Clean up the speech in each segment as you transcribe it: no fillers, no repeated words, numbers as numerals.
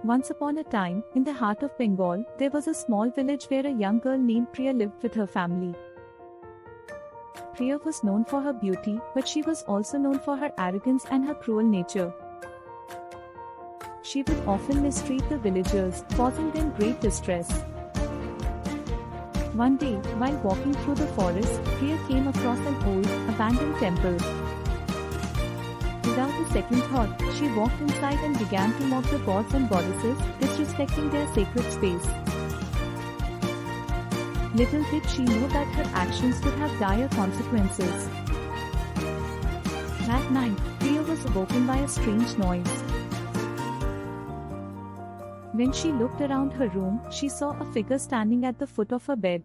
Once upon a time, in the heart of Bengal, there was a small village where a young girl named Priya lived with her family. Priya was known for her beauty, but she was also known for her arrogance and her cruel nature. She would often mistreat the villagers, causing them great distress. One day, while walking through the forest, Priya came across an old, abandoned temple. Without a second thought, she walked inside and began to mock the gods and goddesses, disrespecting their sacred space. Little did she know that her actions could have dire consequences. That night, Priya was awoken by a strange noise. When she looked around her room, she saw a figure standing at the foot of her bed.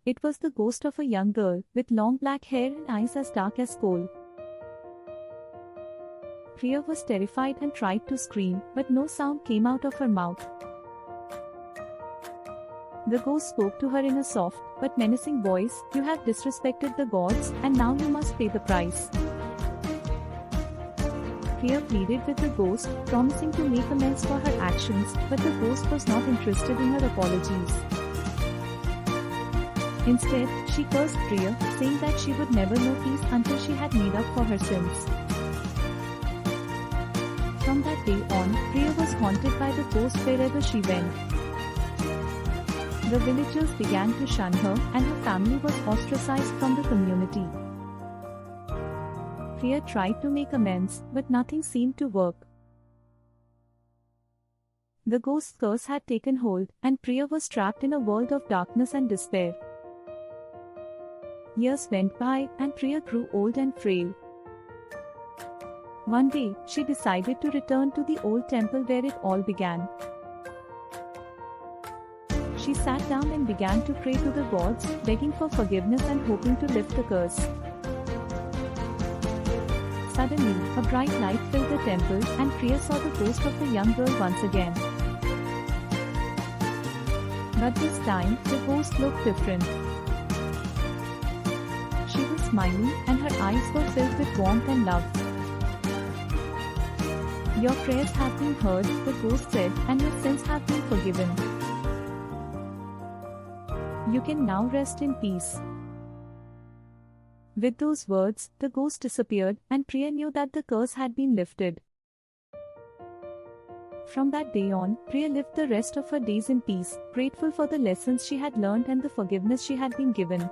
It was the ghost of a young girl, with long black hair and eyes as dark as coal. Priya was terrified and tried to scream, but no sound came out of her mouth. The ghost spoke to her in a soft, but menacing voice, "You have disrespected the gods, and now you must pay the price." Priya pleaded with the ghost, promising to make amends for her actions, but the ghost was not interested in her apologies. Instead, she cursed Priya, saying that she would never know peace until she had made up for her sins. From that day on, Priya was haunted by the ghost wherever she went. The villagers began to shun her, and her family was ostracized from the community. Priya tried to make amends, but nothing seemed to work. The ghost's curse had taken hold, and Priya was trapped in a world of darkness and despair. Years went by, and Priya grew old and frail. One day, she decided to return to the old temple where it all began. She sat down and began to pray to the gods, begging for forgiveness and hoping to lift the curse. Suddenly, a bright light filled the temple, and Priya saw the ghost of the young girl once again. But this time, the ghost looked different. She was smiling, and her eyes were filled with warmth and love. "Your prayers have been heard," the ghost said, "and your sins have been forgiven. You can now rest in peace." With those words, the ghost disappeared, and Priya knew that the curse had been lifted. From that day on, Priya lived the rest of her days in peace, grateful for the lessons she had learned and the forgiveness she had been given.